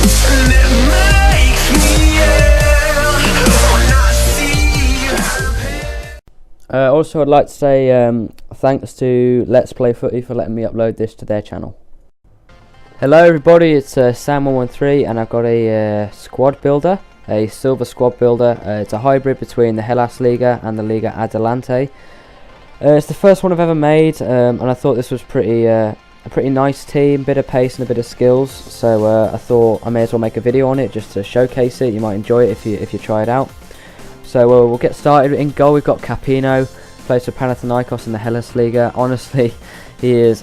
and it makes me ill when I see you. Also, I'd like to say thanks to Let's Play Footy for letting me upload this to their channel. Hello everybody, it's Sam113 and I've got a squad builder, a silver squad builder. It's a hybrid between the Liga and the Liga Adelante. It's the first one I've ever made, and I thought this was a pretty nice team, bit of pace and a bit of skills. So I thought I may as well make a video on it just to showcase it. You might enjoy it if you try it out. So we'll get started. In goal we've got Capino, plays for Panathinaikos in the Liga. Honestly, he's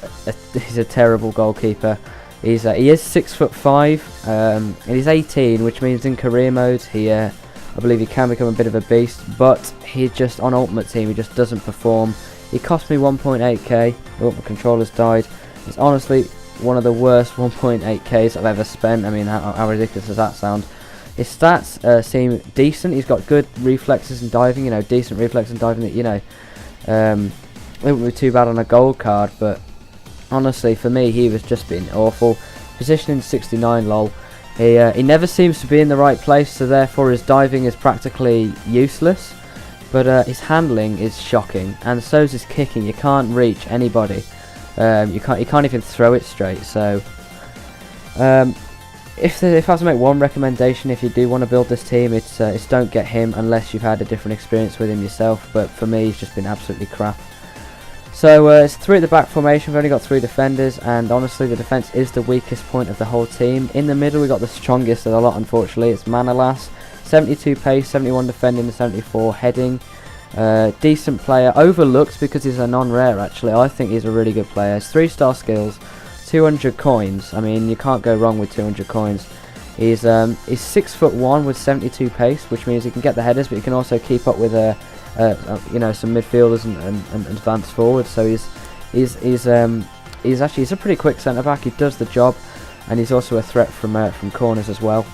a terrible goalkeeper. He is 6'5", and he's 18, which means in career mode I believe he can become a bit of a beast, but he just on Ultimate Team he just doesn't perform. He cost me 1.8k. Oh, my controller's died. It's honestly one of the worst 1.8ks I've ever spent. I mean, how ridiculous does that sound? His stats seem decent. He's got good reflexes and diving. Decent reflexes and diving. It wouldn't be too bad on a gold card, but honestly, for me, he was just being awful. Positioning 69, lol. He never seems to be in the right place, so therefore his diving is practically useless. But his handling is shocking, and so is his kicking. You can't reach anybody. You can't even throw it straight. So, if I was to make one recommendation, if you do want to build this team, it's don't get him unless you've had a different experience with him yourself. But for me, he's just been absolutely crap. So it's 3 at the back formation. We've only got 3 defenders, and honestly the defence is the weakest point of the whole team. In the middle we got the strongest of the lot, unfortunately. It's Manolas, 72 pace, 71 defending, 74 heading. Decent player, overlooked because he's a non-rare actually. I think he's a really good player. He's 3-star skills, 200 coins. I mean, you can't go wrong with 200 coins. He's 6'1" with 72 pace, which means he can get the headers, but he can also keep up with some midfielders and advanced forwards. So he's a pretty quick centre back. He does the job, and he's also a threat from corners as well.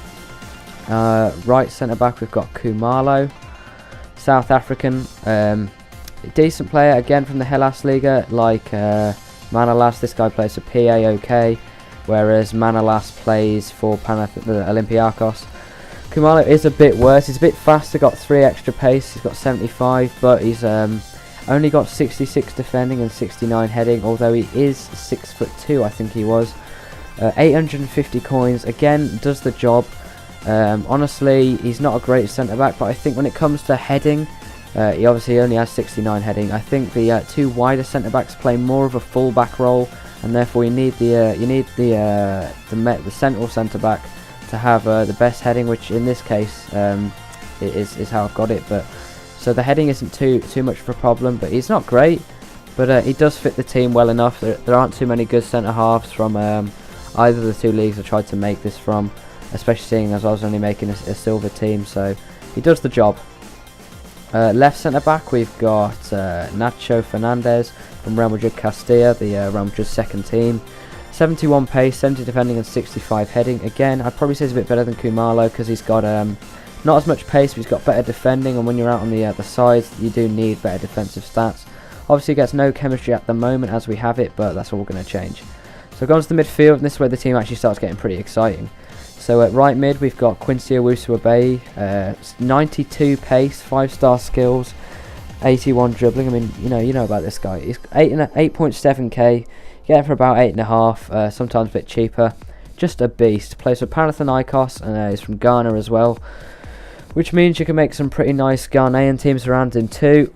Right centre back we've got Kumalo, South African, decent player again from the Liga, like Manolas. This guy plays for PAOK, whereas Manolas plays for Olympiacos. Kumalo is a bit worse. He's a bit faster, got 3 extra pace. He's got 75, but he's only got 66 defending and 69 heading, although he is 6'2", I think he was. 850 coins, again, does the job. Honestly, he's not a great centre-back, but I think when it comes to heading, he obviously only has 69 heading. I think the 2 wider centre-backs play more of a full-back role, and therefore you need the central centre-back to have the best heading, which in this case is how I've got it. But so the heading isn't too much of a problem, but he's not great, but he does fit the team well enough. There aren't too many good centre halves from either of the 2 leagues I tried to make this from, especially seeing as I was only making a silver team, so he does the job. Left centre back we've got Nacho Fernandez from Real Madrid Castilla, the Real Madrid second team. 71 pace, 70 defending and 65 heading. Again, I'd probably say he's a bit better than Kumalo because he's got not as much pace, but he's got better defending, and when you're out on the sides you do need better defensive stats. Obviously he gets no chemistry at the moment as we have it, but that's all going to change. So going to the midfield, and this is where the team actually starts getting pretty exciting. So at right mid we've got Quincy Owusu-Abeyi, 92 pace, 5-star skills, 81 dribbling. I mean, you know about this guy. He's 8.7k. Get it for about 8.5, sometimes a bit cheaper. Just a beast. Plays for Panathinaikos, and he's from Ghana as well, which means you can make some pretty nice Ghanaian teams around him too.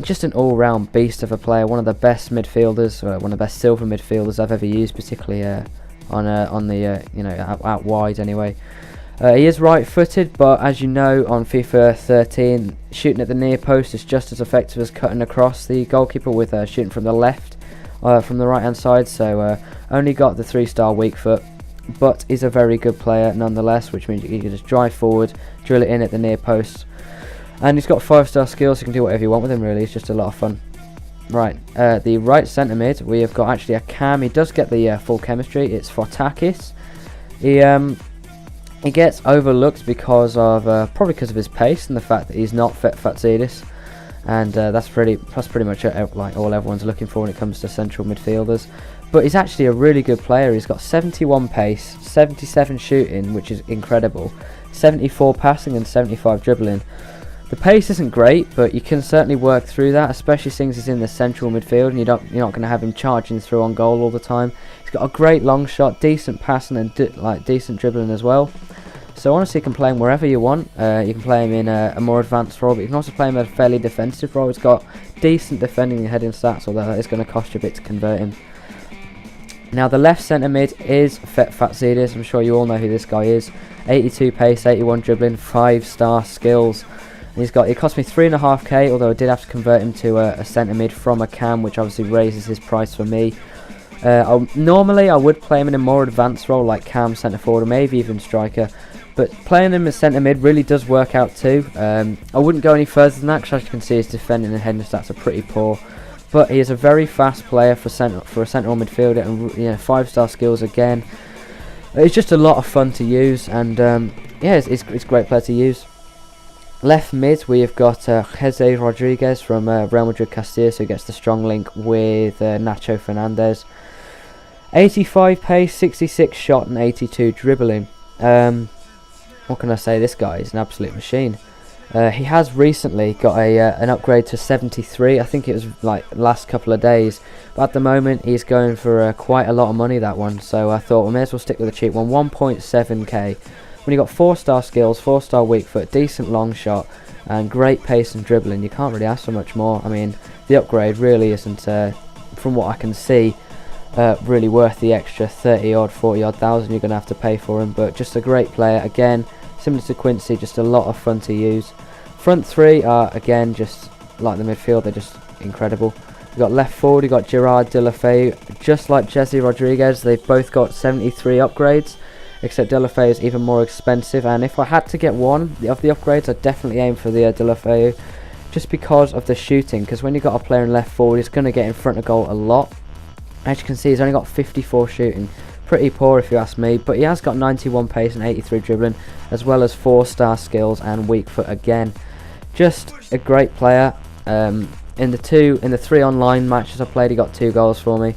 Just an all-round beast of a player. One of the best midfielders, one of the best silver midfielders I've ever used, particularly on the out wide anyway. He is right-footed, but as you know, on FIFA 13, shooting at the near post is just as effective as cutting across the goalkeeper with shooting from the left. From the right hand side, so only got the 3-star weak foot, but he's a very good player nonetheless, which means you can just drive forward, drill it in at the near post, and he's got 5-star skills. You can do whatever you want with him, really. It's just a lot of fun. Right, the right centre mid we have got actually a cam. He does get the full chemistry. It's Fotakis. He gets overlooked because of probably because of his pace and the fact that he's not Fatsidis. And that's pretty much like all everyone's looking for when it comes to central midfielders. but he's actually a really good player. He's got 71 pace, 77 shooting, which is incredible, 74 passing and 75 dribbling. The pace isn't great, but you can certainly work through that, especially since he's in the central midfield and you're not going to have him charging through on goal all the time. He's got a great long shot, decent passing and decent dribbling as well. So honestly, you can play him wherever you want. You can play him in a more advanced role, but you can also play him in a fairly defensive role. He's got decent defending and heading stats, although it's going to cost you a bit to convert him. Now the left centre mid is Fatzidis. I'm sure you all know who this guy is. 82 pace, 81 dribbling, 5-star skills. It cost me 3.5k, although I did have to convert him to a centre mid from a cam, which obviously raises his price for me. Normally I would play him in a more advanced role like cam, centre forward, or maybe even striker, but playing him as centre mid really does work out too. I wouldn't go any further than that, because as you can see his defending and heading stats are pretty poor, but he is a very fast player for a central midfielder, and 5-star skills again. It's just a lot of fun to use, and yeah, it's a great player to use. Left mid, we have got Jose Rodriguez from Real Madrid Castilla, so he gets the strong link with Nacho Fernandez. 85 pace, 66 shot and 82 dribbling. What can I say, this guy is an absolute machine. He has recently got an upgrade to 73, I think it was like the last couple of days, but at the moment he's going for quite a lot of money, that one, so I thought we may as well stick with a cheap one. 1.7k. When you've got 4-star skills, 4-star weak foot, decent long shot, and great pace and dribbling, you can't really ask for much more. I mean, the upgrade really isn't, from what I can see, really worth the extra 30 odd, 40 odd thousand you're going to have to pay for him. But just a great player, again, similar to Quincy, just a lot of fun to use. Front three are, again, just like the midfield, they're just incredible. You've got left forward, you've got Gerard Deulofeu, just like Jesse Rodriguez, they've both got 73 upgrades. Except Deulofeu is even more expensive, and if I had to get one of the upgrades, I'd definitely aim for the Deulofeu, just because of the shooting, because when you've got a player in left forward, he's going to get in front of goal a lot. As you can see, he's only got 54 shooting, pretty poor if you ask me, but he has got 91 pace and 83 dribbling, as well as 4-star skills and weak foot again. Just a great player. In the 3 online matches I played, he got 2 goals for me.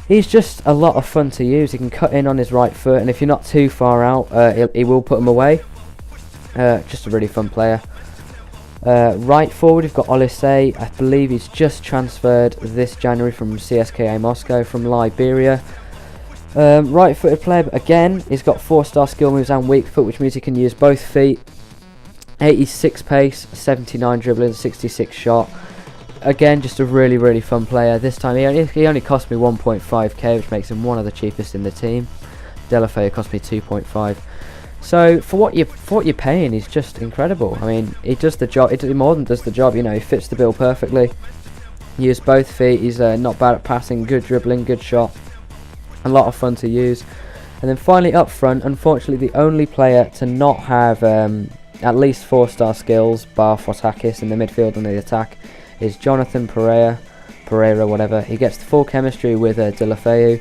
He's just a lot of fun to use. He can cut in on his right foot, and if you're not too far out, he will put him away. Just a really fun player. Right forward, we've got Olise. I believe he's just transferred this January from CSKA Moscow from Liberia. Right-footed player, but again, he's got 4-star skill moves and weak foot, which means he can use both feet. 86 pace, 79 dribbling, 66 shot. Again, just a really fun player. This time he only cost me 1.5k, which makes him one of the cheapest in the team. Deulofeu cost me 2.5. So for what you're paying, he's just incredible. I mean, he does the job. He more than does the job. He fits the bill perfectly. He uses both feet. He's not bad at passing, good dribbling, good shot. A lot of fun to use. And then finally up front, unfortunately, the only player to not have at least 4-star skills, bar Fotakis in the midfield and the attack, is Jonathan Pereira, whatever. He gets the full chemistry with Deulofeu.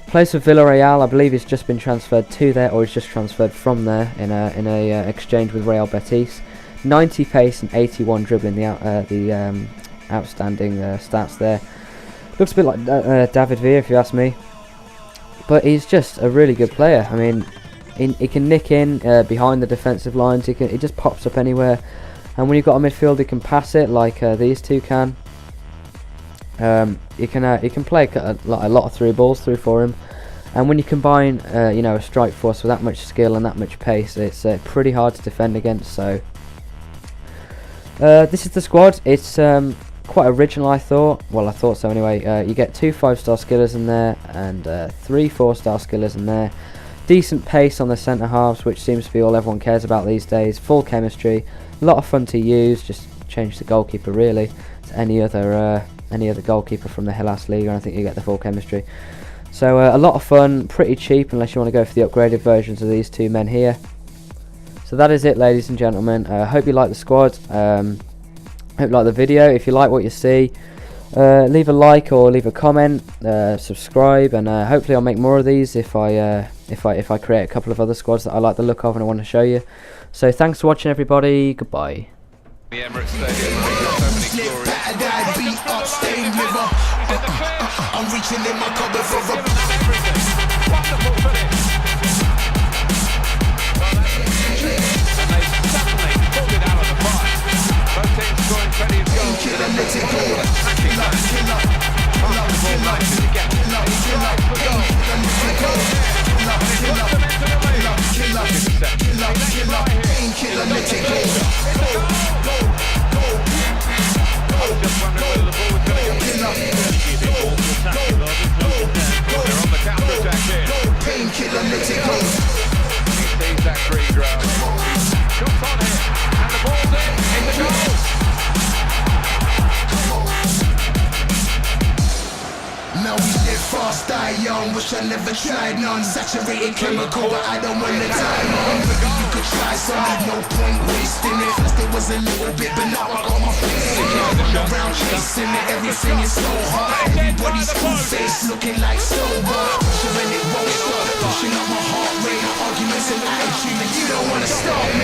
Plays for Villarreal. I believe he's just been transferred to there, or he's just transferred from there in a exchange with Real Betis. 90 pace and 81 dribbling. The outstanding stats there. Looks a bit like David Villa, if you ask me. But he's just a really good player. I mean, he can nick in behind the defensive lines. He just pops up anywhere. And when you've got a midfield, he can pass it like these two can. You can play a lot of through balls through for him. And when you combine, a strike force with that much skill and that much pace, it's pretty hard to defend against. So this is the squad. It's quite original, I thought. Well, I thought so anyway. You get 2 5-star skillers in there and 3 4-star skillers in there. Decent pace on the centre halves, which seems to be all everyone cares about these days. Full chemistry, a lot of fun to use. Just change the goalkeeper really to any other goalkeeper from the Hellas Liga, and I think you get the full chemistry. So a lot of fun, pretty cheap unless you want to go for the upgraded versions of these two men here. So that is it, ladies and gentlemen. Hope you like the squad. Hope you like the video. If you like what you see, leave a like or leave a comment, subscribe, and hopefully I'll make more of these if I create a couple of other squads that I like the look of and I want to show you. So thanks for watching, everybody. Goodbye. The Emirates Stadium, so many glorious I'm reaching in my cupboard for a Wonderful finish. Well, that's easy. And they suddenly pulled it out of the park. Both teams scoring plenty of goals. killer, let it go. Killer, killer. Pass the ball nicely again. He drives for goal. And it goes here. And it puts them into the lead. Killer, let it go. It's a goal. I was just wondering whether the ball was going to go in. They're on the counter-attack here. Painkiller, let it go. He sees that green grass. Shots on here. And the ball's in. It's a goal. Now we live fast, die young. Wish I never tried none. Saturated chemical, but I don't want the time on. You could try some, no point wasting it. First it was a little bit, but now I got my face in it. Run around chasing it, everything is so hard. Everybody's cool face looking like sober. Pressure and it won't stop. Pushing up my heart rate, arguments and attitude. You don't wanna stop me.